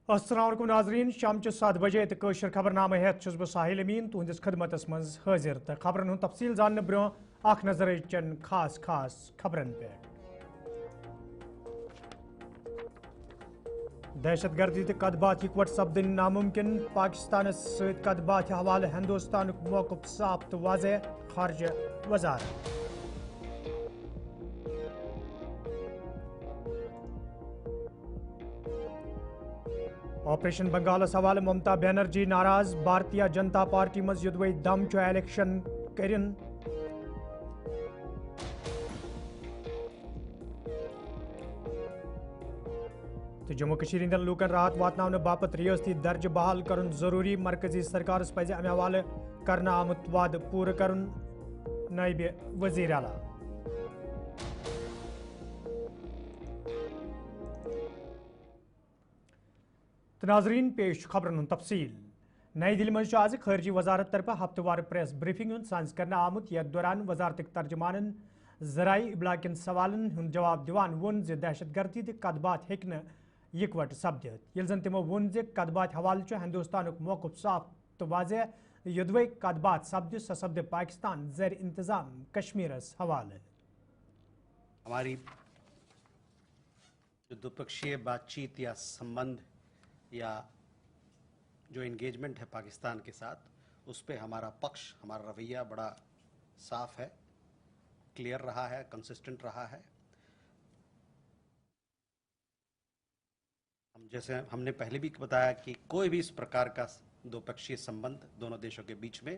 अस्सलाम वालेकुम नाज़रीन शाम 7 बजे तो कशर खबरनामा हेत छुस बह साहिल अमीन तुहंदिस खदमतस मज हाजिर तो खबरन हुंद तफसील जानने ब्रो अख नजर चन खास खबरन पे दहशतगर्दी तो कदबात इकवट सपदन नामुमकिन पाकिस्तान सत कदबात हवाले हिंदुस्तान मौक़िफ़ साफ तो वाज़ेह खारजा वज़ारत ऑपरेशन बंगाल हवाले ममता बनर्जी नाराज भारतीय जनता पार्टी मज युदवे दम चो इलेक्शन करिन तो जम्मू कश्मीर हंदन लूकन राहत वातनावन बापत रियासती दर्ज बहाल करन जरूरी मरकजी सरकार पज अमे हवाले करना आमुत वाद पूर करन नायब वजीर आला तो नाजरीन पेश खबरन तफसील नई दिल्ली मज आज खारजी वजारत तरफ हफ्तवार प्रेस ब्रीफिंग साज कर आमुत यथ दौरान वजारत तर्जमान जराई इबलाग सवालन हुंद जवाब दिवान वोन जे दहशतगर्दी तो कदबात हेक्न इकवट सपदित यल जन तिमो वोन जे कदबात हवाले हिंदुस्तान मौक़िफ़ साफ तो वाज़ेह युदवे कदबात सपद सह सपद पाकिस्तान ज़र इंतजाम कश्मीरस हवाले हमारी जो द्विपक्षीय बातचीत या संबंध या जो एंगेजमेंट है पाकिस्तान के साथ उस पे हमारा पक्ष हमारा रवैया बड़ा साफ है, क्लियर रहा है, कंसिस्टेंट रहा है। हम जैसे हमने पहले भी बताया कि कोई भी इस प्रकार का द्विपक्षीय संबंध दोनों देशों के बीच में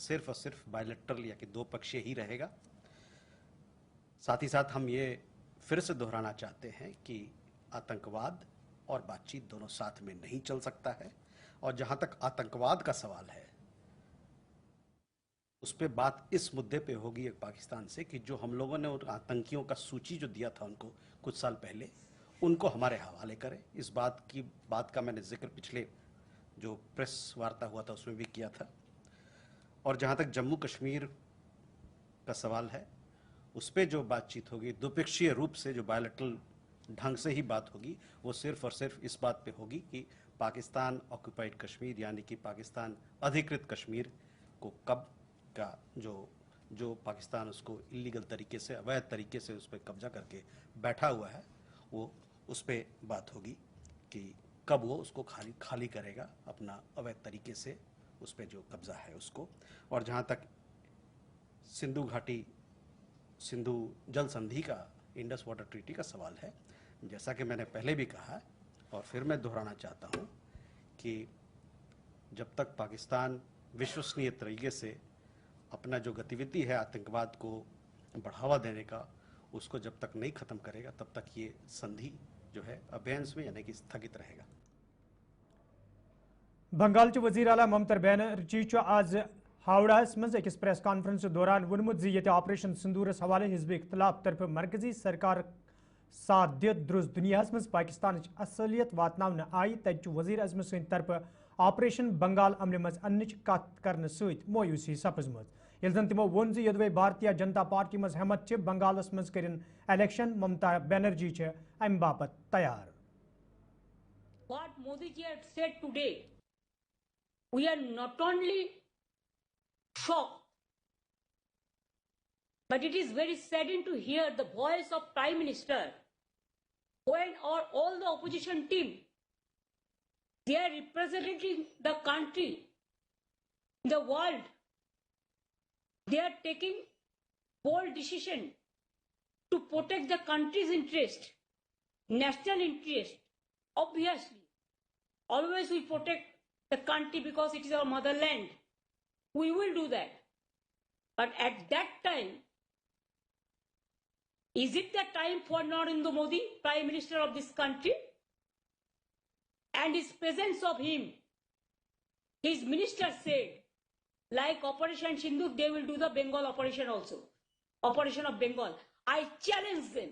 सिर्फ और सिर्फ बायलैटरल या कि दो पक्षीय ही रहेगा। साथ ही साथ हम ये फिर से दोहराना चाहते हैं कि आतंकवाद और बातचीत दोनों साथ में नहीं चल सकता है। और जहां तक आतंकवाद का सवाल है उस पे बात इस मुद्दे पे होगी एक पाकिस्तान से कि जो हम लोगों ने उन आतंकियों का सूची जो दिया था उनको कुछ साल पहले उनको हमारे हवाले करें। इस बात का मैंने जिक्र पिछले जो प्रेस वार्ता हुआ था उसमें भी किया था। और जहां तक जम्मू कश्मीर का सवाल है उस पे जो बातचीत होगी द्विपक्षीय रूप से जो बायलैटरल ढंग से ही बात होगी वो सिर्फ और सिर्फ इस बात पे होगी कि पाकिस्तान ऑक्यूपाइड कश्मीर यानी कि पाकिस्तान अधिकृत कश्मीर को कब का जो पाकिस्तान उसको इलीगल तरीके से अवैध तरीके से उस पर कब्जा करके बैठा हुआ है वो उस पर बात होगी कि कब वो उसको खाली करेगा अपना अवैध तरीके से उस पर जो कब्जा है उसको। और जहाँ तक सिंधु जल संधि का इंडस वाटर ट्रीटी का सवाल है, जैसा कि मैंने पहले भी कहा और फिर मैं दोहराना चाहता हूं कि जब तक पाकिस्तान विश्वसनीय तरीके से अपना जो गतिविधि है आतंकवाद को बढ़ावा देने का उसको जब तक नहीं खत्म करेगा तब तक ये संधि जो है अबेंस में यानी कि स्थगित रहेगा। बंगाल वज़ीर आला ममता बनर्जी आज हावड़ा मज अकिस प्रेस कॉन्फ्रेंस दौरान वोनमुत जी ये ऑपरेशन सिंदूरस हवाले हिजब इख्तलाफ तरफ मरकजी सरकार साथ दित द्रुस दुनिया मज पाकिस्तान असलियत वातन आई तत वज़ीर अजम सद तरफ ऑपरेशन बंगाल अमल मज अन्नच कत कर मोयूसी सपजम यल जन तमो वोन योदवे भारतीय जनता पार्टी मज हमत बंगालस मज करिन इलेक्शन ममता बनर्जी अम बापत तैयार। What Modi ji had said today, we are not only shocked, but it is very saddening to hear the voice of Prime Minister when all the opposition team, they are representing the country, the world. They are taking bold decision to protect the country's interest, national interest. Obviously, always we protect the country because it is our motherland. We will do that. But at that time, is it the time for Narendra Modi, Prime Minister of this country? And his presence of him, his minister said, like Operation Sindoor, they will do the Bengal operation also. Operation of Bengal. I challenge them.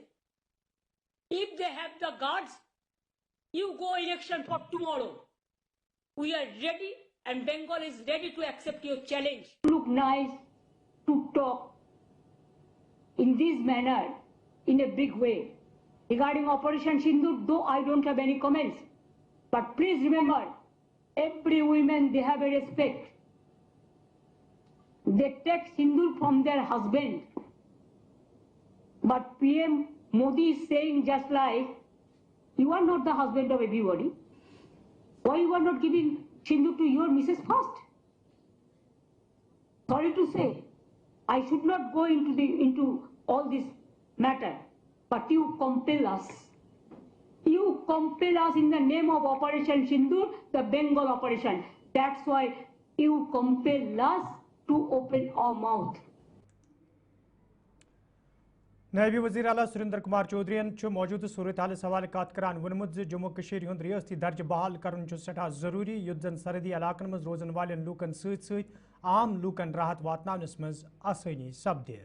If they have the guards, you go election for tomorrow. We are ready and Bengal is ready to accept your challenge. Look nice to talk in this manner in a big way. Regarding Operation Sindoor, though I don't have any comments, But please remember, every woman, they have a respect. They take sindoor from their husband. But PM Modi is saying just like, you are not the husband of everybody. Why you are not giving sindoor to your Mrs. first? Sorry to say, I should not go into all this matter, but you compel us. You compel us in the name of Operation Sindoor, the Bengal operation. That's why you compel us to open our mouth. نائب وزیر اعلیٰ سریندر کمار چودھرین موجودہ صورت حال حوالہ کت کران وونمت جموں کشیر ہند ریاستی درجہ بحال کرن سٹھا ضروری یت زن سرحدی علاقن مز روزن والن لوکن ست عام لوکن راحت واتناونس مز آسانی سپدِ.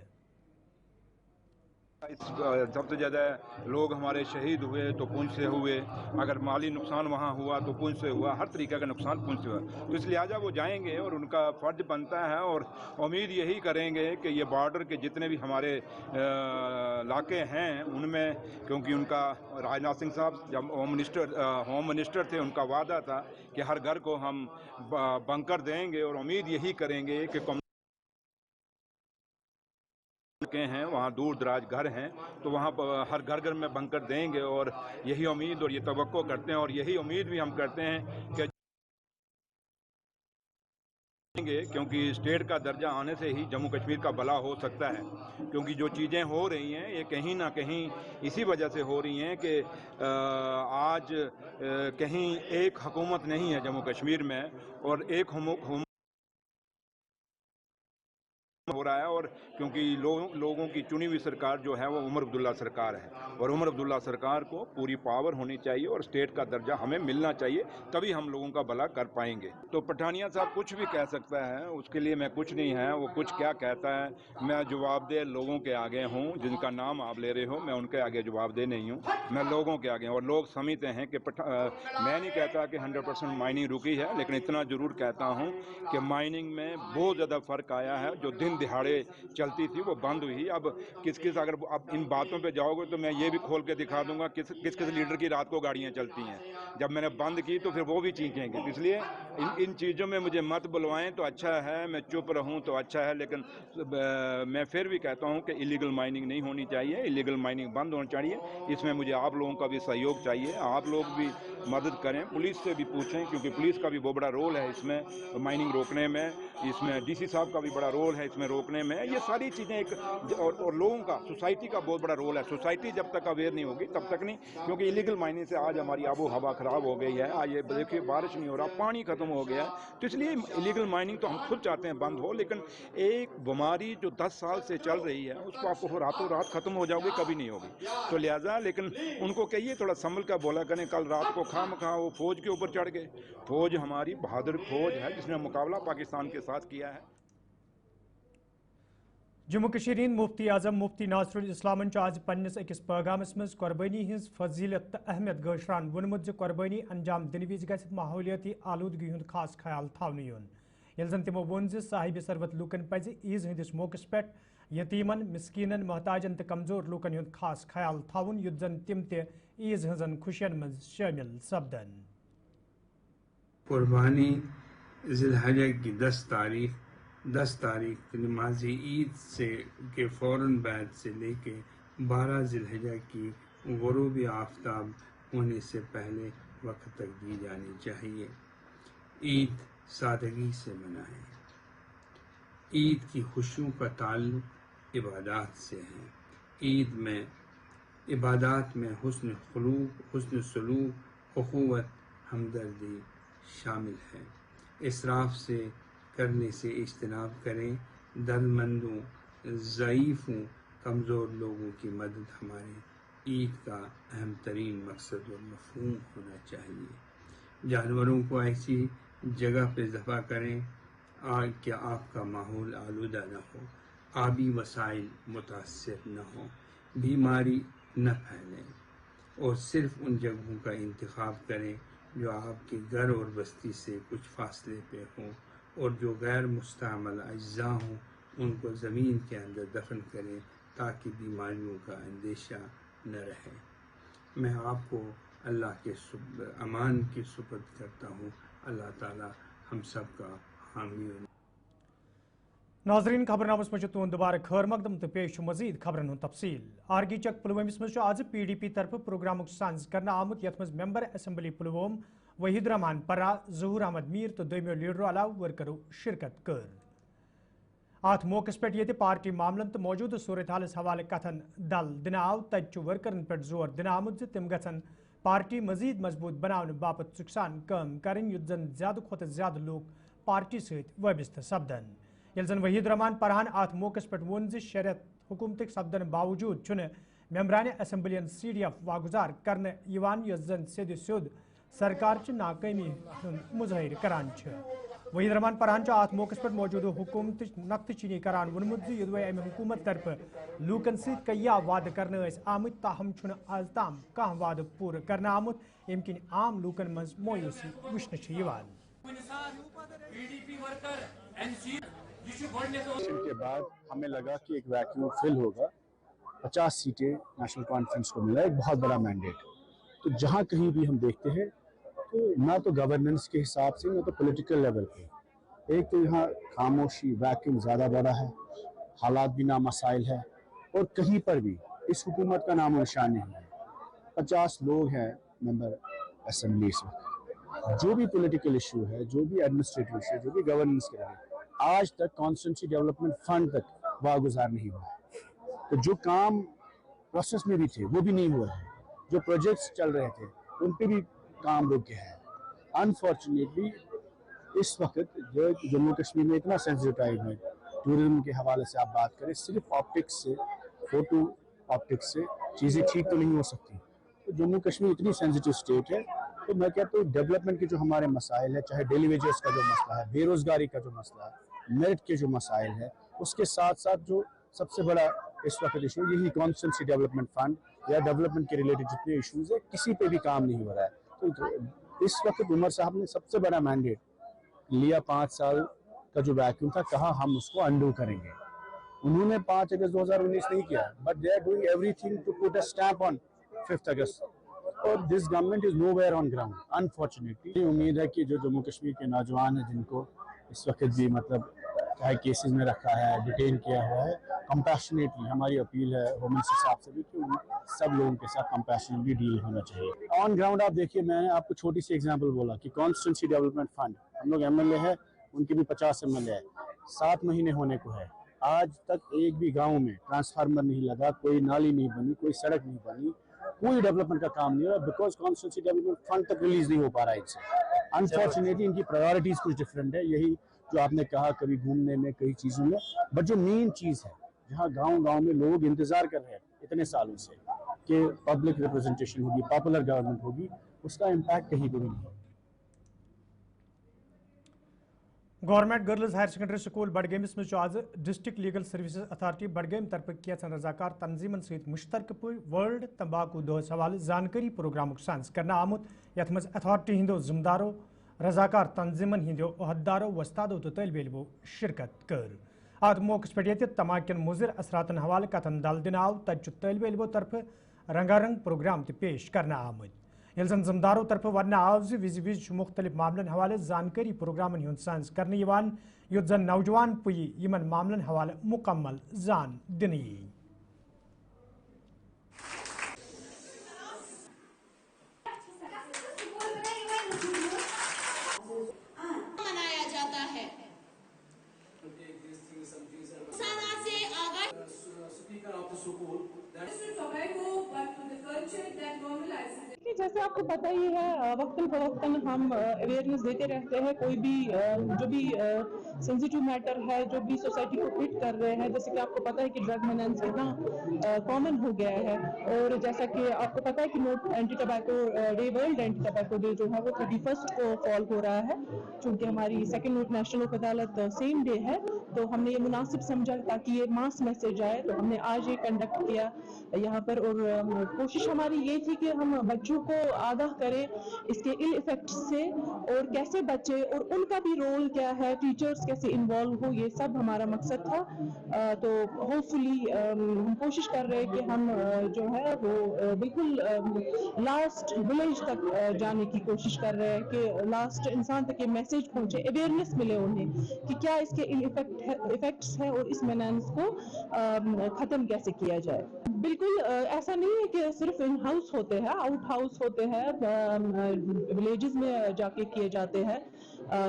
سب سے زیادہ لوگ ہمارے شہید ہوئے تو پونچھ سے ہوئے، اگر مالی نقصان وہاں ہوا تو پونچھ سے ہوا، ہر طریقے کا نقصان پونچھ سے ہوا، تو اس لہٰذا وہ جائیں گے اور ان کا فرض بنتا ہے اور امید یہی کریں گے کہ یہ بارڈر کے جتنے بھی ہمارے علاقے ہیں ان میں، کیونکہ ان کا راجناتھ سنگھ صاحب جب ہوم منسٹر تھے ان کا وعدہ تھا کہ ہر گھر کو ہم بنکر دیں گے، اور امید یہی کریں گے کہ ہیں وہاں دور دراز گھر ہیں تو وہاں ہر گھر میں بنکر دیں گے، اور یہی امید اور یہ توقع کرتے ہیں، اور یہی امید بھی ہم کرتے ہیں کہ کیونکہ اسٹیٹ کا درجہ آنے سے ہی جموں کشمیر کا بھلا ہو سکتا ہے، کیونکہ جو چیزیں ہو رہی ہیں یہ کہیں نہ کہیں اسی وجہ سے ہو رہی ہیں کہ آج کہیں ایک حکومت نہیں ہے جموں کشمیر میں، اور ایک حکومت ہو رہا ہے، اور کیونکہ لوگوں کی چنی ہوئی سرکار جو ہے وہ عمر عبداللہ سرکار ہے، اور عمر عبداللہ سرکار کو پوری پاور ہونی چاہیے اور اسٹیٹ کا درجہ ہمیں ملنا چاہیے، تبھی ہم لوگوں کا بھلا کر پائیں گے. تو پٹھانیہ صاحب کچھ بھی کہہ سکتا ہے، اس کے لیے میں کچھ نہیں ہے، وہ کچھ کیا کہتا ہے، میں جواب دہ لوگوں کے آگے ہوں جن کا نام آپ لے رہے ہو، میں ان کے آگے جواب دہ نہیں ہوں، میں لوگوں کے آگے ہوں، اور لوگ سمجھتے ہیں کہ میں نہیں کہتا کہ 100% مائننگ رکی ہے، لیکن اتنا ضرور کہتا ہوں کہ مائننگ میں بہت زیادہ فرق آیا ہے. جو دن دہاڑے چلتی تھی وہ بند ہوئی. اب اگر اب ان باتوں پہ جاؤ گے تو میں یہ بھی کھول کے دکھا دوں گا کس لیڈر کی رات کو گاڑیاں چلتی ہیں. جب میں نے بند کی تو پھر وہ بھی چیخیں گے. اس لیے ان چیزوں میں مجھے مت بلوائیں تو اچھا ہے، میں چپ رہوں تو اچھا ہے، لیکن میں پھر بھی کہتا ہوں کہ ایلیگل مائننگ نہیں ہونی چاہیے، ایلیگل مائننگ بند ہونی چاہیے. اس میں مجھے آپ لوگوں کا بھی سہیوگ چاہیے، آپ لوگ بھی مدد کریں، پولیس سے بھی پوچھیں، کیونکہ پولیس کا بھی بہت بڑا رول ہے اس میں مائننگ روکنے میں، اس میں ڈی سی صاحب کا بھی بڑا رول ہے اس میں روکنے میں. یہ ساری چیزیں اور لوگوں کا، سوسائٹی کا بہت بڑا رول ہے. سوسائٹی جب تک اویئر نہیں ہوگی تب تک نہیں، کیونکہ ایلیگل مائننگ سے آج ہماری آب و ہوا خراب ہو گئی ہے. آج یہ دیکھیے بارش نہیں ہو رہا، پانی ختم ہو گیا، تو اس لیے ایلیگل مائننگ تو ہم خود چاہتے ہیں بند ہو، لیکن ایک بیماری جو 10 سال سے چل رہی ہے اس کو آپ کو راتوں رات ختم ہو جاؤ گی کبھی نہیں ہوگی. تو لہٰذا لیکن ان کو کہیے تھوڑا سنبھل کر بولا کریں. کل رات کو خواہ وہ فوج کے اوپر چڑھ گئے. فوج ہماری بہادر فوج ہے جس نے مقابلہ پاکستان کے ساتھ کیا ہے. جموں کشمیر ہند مفتی اعظم مفتی ناصر الاسلام آج پنس أکس پیغامس مز قربانی ہز فضیلت تو اہمیت گاشران وونمت قربانی انجام دن وز گژھِ ماحولیاتی آلودگی ہند خاص خیال تھونہٕ یُن. ییٚلہِ زن تمو ووٚن زِ صاحب ثروت لوٗکن پزِ عیز ہندس موقعس پٮ۪ٹھ یتیمن، مسکینن، محتاجن تو کمزور لوٗکن ہُنٛد خاص خیال تھاوُن یُتھ زن تم تہِ عیز ہنزن خوشین مز شٲمِل سپدن. قربانی ذی الحجہ کی 10 تاریخ نماز عید کے فوراً بعد سے لے کے 12 ذی الحجہ کی غروب آفتاب ہونے سے پہلے وقت تک دی جانی چاہیے. عید سادگی سے منائیں. عید کی خوشیوں کا تعلق عبادات سے ہے. عبادات میں حسن خلوق، حسن سلوک، اخوت، ہمدردی شامل ہے. اسراف سے کرنے سے اجتناب کریں. درد مندوں، ضعیفوں، کمزور لوگوں کی مدد ہمارے عید کا اہم ترین مقصد اور مفہوم ہونا چاہیے. جانوروں کو ایسی جگہ پہ ذبح کریں کہ آپ کا ماحول آلودہ نہ ہو، آبی وسائل متاثر نہ ہوں، بیماری نہ پھیلیں، اور صرف ان جگہوں کا انتخاب کریں جو آپ کے گھر اور بستی سے کچھ فاصلے پہ ہوں، اور جو غیر مستعمل اجزاء ہوں ان کو زمین کے اندر دفن کریں تاکہ بیماریوں کا اندیشہ نہ رہے. میں آپ کو अल्लाह के अमान की सुपुर्द करता हूँ। अल्लाह ताला हम सब का हामी हो। नाजरीन खबरनामस में तुंद दोबारा खैर मकदम तो पेश मजीद खबरन हूं तफसील। आरगी चक पुलवमस में आज PDP तरफ प्रोग्राम साज कर आमुत यथ मज मेंबर असम्बली पुलवोम वहीद रहमान परा जहूर अहमद मीर तो दोमियो लीडरों अलाव वर्करों शिरकत कर। आत मौके पे ये पार्टी मामलन तो मौजूद सूरत हालस हवाले कथन दल दिन आव तज वर्करन पे जोर दिन आमुत तिम गन पार्टी मजीद मजबूत बनाने बापत सुखसान कम करें युद्ध जन ज्यादा खोत ज्यादा लोग पार्टी सहित वबिस्त सपदन। यल जन वहीद रहमान परहान आत मौके पे वोन शरीयत हुकूमत सपदन बावजूद मेम्बरान असम्बलियन CDF वागुजार करने यस जन सेद सोद सरकार नाकामी मुजाहिर करान। वहीद रहमान परहान आत मौके पे मौजूद हुकूमत नक्त चीनी करान वोनमुत युद्ध अमे हुकूमत तरफ लूकन सया वाद करने आमुत ताहम आज ताम कह वाद पूर करने आमुत यम किन आम लूकन मज मोयूसी वुचन के बाद हमें लगा कि एक वैक्यूम फिल होगा। 50 सीटें नेशनल कॉन्फ्रेंस को मिला, एक बहुत बड़ा मैंडेट। तो जहाँ कहीं भी हम देखते हैं तो ना तो गवर्नेंस के हिसाब से ना तो पॉलिटिकल लेवल पे एक तो यहाँ खामोशी वैक्यूम ज़्यादा बड़ा है, हालात भी नामसाइल है और कहीं पर भी इस हुकूमत का नामो निशान नहीं है। 50 लोग हैं मेंबर असम्बली से, जो भी पॉलिटिकल इशू है, जो भी एडमिनिस्ट्रेटिव इशू, जो भी गवर्नेंस के लिए आज तक कॉन्स्टिट्यूंसी डेवलपमेंट फंड तक वागुजार नहीं हुआ है। तो जो काम प्रोसेस में भी थे वो भी नहीं हो रहे हैं, जो प्रोजेक्ट्स चल रहे थे उन पे भी काम रुक गया है। अनफॉर्चुनेटली इस वक्त जो जम्मू कश्मीर में इतना सेंसिटिव टाइम है, टूरिज्म के हवाले से आप बात करें, सिर्फ ऑप्टिक्स से, फोटो ऑप्टिक्स से चीज़ें ठीक तो नहीं हो सकती। तो जम्मू कश्मीर इतनी सेंसिटिव स्टेट है, तो मैं कहता हूँ डेवलपमेंट के जो हमारे मसाइल है, चाहे डेली वेजेस का जो मसला है, बेरोजगारी का जो मसला है, मेरिट के जो मसाइल है, उसके साथ साथ जो सबसे बड़ा इस वक्त इशू यही कॉन्स्टिट्यूंसी डेवलपमेंट फंड या डेवलपमेंट के रिलेटेड जितने इशूज़ है, किसी पे भी काम नहीं हो रहा है। तो इस वक्त उमर साहब ने सबसे बड़ा मैंडेट लिया, 5 साल का जो वैक्यूम था, कहा हम उसको अंडू करेंगे। उन्होंने 5 अगस्त 2019 नहीं किया, but they are doing everything to put a stamp on 5 अगस्त। और this government is nowhere on ground unfortunately. उम्मीद है कि जो जम्मू कश्मीर के नौजवान हैं जिनको इस वक्त भी मतलब चाहे केसेस में रखा है, डिटेन किया हुआ है, कंपैशनेटली हमारी अपील है होम मिनिस्टर साहब से भी कि सब लोगों के साथ कंपैशनेटली डील होना चाहिए। ऑन ग्राउंड आप देखिए, मैंने आपको छोटी सी एग्जांपल बोला कि कॉन्स्टिट्यूंसी डेवलपमेंट फंड, हम लोग MLA है, उनके भी 50 MLA है, 7 महीने होने को है, आज तक एक भी गाँव में ट्रांसफार्मर नहीं लगा, कोई नाली नहीं बनी, कोई सड़क नहीं बनी, कोई डेवलपमेंट का काम नहीं हो रहा, बिकॉज कॉन्स्टिट्यूंसी डेवलपमेंट फंड तक रिलीज नहीं हो पा रहा है इनसे। अनफॉर्चुनेटली इनकी प्रायोरिटीज कुछ डिफरेंट है, यही जो आपने कहा कभी घूमने में, कई चीज़ों में, बट जो मेन चीज़ है जहाँ गांव-गांव में लोग इंतजार कर रहे हैं इतने सालों से कि पब्लिक रिप्रेजेंटेशन होगी, पॉपुलर गवर्नमेंट होगी, उसका इम्पैक्ट कहीं पर भी नहीं। Government girls higher secondary school बडगेमस में आज district legal services authority Budgam तरफ कैसन रजाकार तंजीमन सहित मुश्तरक वर्ल्ड तंबाकू दोस हवाले जानकारी प्रोग्राम साज करना आमुत यथ मज अथॉरिटी हिंदो जिम्मेदारों रजाकार तंजीमन हिंदो अहदारों वस्तादों तो तलब इल्मो शिरकत कर। आत मौके पे तमाकन मुजिर असरातन हवाले कथन दल दिन आव तज तलब इल्मो तरफ रंगारंग प्रोग्राम पेश करना आमुत। यल जन जिम्मेदारों तरफ वन आव विज विज मुख्तलिफ मामलन हवाले जानकारी प्रोग्राम साज करने युद्ध जन नौजवान पुई यमन मामलन हवाले मुकम्मल जान दिन यी। मनाया जाता है जैसे आपको पता ही है, वक्तन फवक्तन हम अवेयरनेस देते रहते हैं। कोई भी जो भी सेंसिटिव मैटर है, जो भी सोसाइटी को हिट कर रहे हैं, जैसे कि आपको पता है कि ड्रग मेनेंस कितना कॉमन हो गया है, और जैसा कि आपको पता है कि note anti tobacco day, world anti tobacco day जो है वो 31 को फॉल हो रहा है। चूँकि हमारी सेकेंड नोट नेशनल लोक अदालत सेम डे है, तो हमने ये मुनासिब समझा ताकि ये मास मैसेज आए, तो हमने आज ये कंडक्ट किया यहाँ पर। और कोशिश हमारी ये थी कि हम बच्चों को आगाह करे इसके इल इफेक्ट से, और कैसे बचे और उनका भी रोल क्या है, टीचर्स कैसे इन्वॉल्व हो, ये सब हमारा मकसद था। तो होपफुली हम कोशिश कर रहे हैं कि हम जो है वो बिल्कुल लास्ट विलेज तक जाने की कोशिश कर रहे हैं कि लास्ट इंसान तक ये मैसेज पहुंचे, अवेयरनेस मिले उन्हें कि क्या इसके इफेक्ट्स है और इस मेनांस को ख़त्म कैसे किया जाए। बिल्कुल ऐसा नहीं है कि सिर्फ इन हाउस होते हैं, आउट हाउस होते हैं, विलेजेस में जाके किए जाते हैं,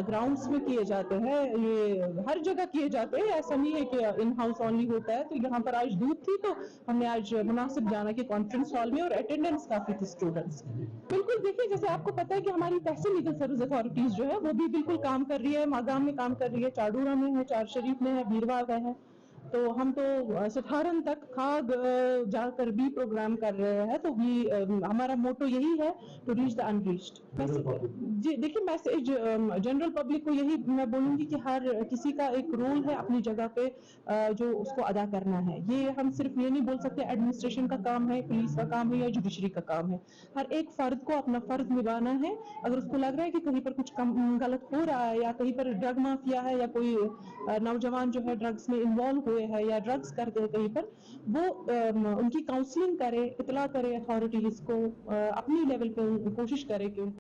ग्राउंड्स में किए जाते हैं, ये हर जगह किए जाते हैं। ऐसा नहीं है कि इन हाउस ओनली होता है। तो यहाँ पर आज धूप थी तो हमने आज मुनासिब जाना कि कॉन्फ्रेंस हॉल में, और अटेंडेंस काफी थी स्टूडेंट्स। बिल्कुल देखिए, जैसे आपको पता है कि हमारी तहसील लीगल सर्विस अथॉरिटीज जो है वो भी बिल्कुल काम कर रही है, मागाम में काम कर रही है, चाडूरा में है, चार शरीफ में है, बीरवाल में है। तो हम तो सथारन तक खाग जाकर भी प्रोग्राम कर रहे हैं। तो भी हमारा मोटो यही है, टू रीच द अनरीच्ड। जी देखिए, मैसेज जनरल पब्लिक को यही मैं बोलूँगी कि हर किसी का एक रोल है अपनी जगह पे जो उसको अदा करना है। ये हम सिर्फ ये नहीं बोल सकते एडमिनिस्ट्रेशन का काम है, पुलिस का काम है या जुडिशरी का काम है। हर एक फर्द को अपना फर्ज निभाना है। अगर उसको लग रहा है कि कहीं पर कुछ गलत हो रहा है, या कहीं पर ड्रग माफिया है, या कोई नौजवान जो है ड्रग्स में इन्वॉल्व हुए है या ड्रग्स करते हैं कहीं पर, वो उनकी काउंसलिंग करे, इतला करे अथॉरिटीज को, अपनी लेवल पे कोशिश करे कि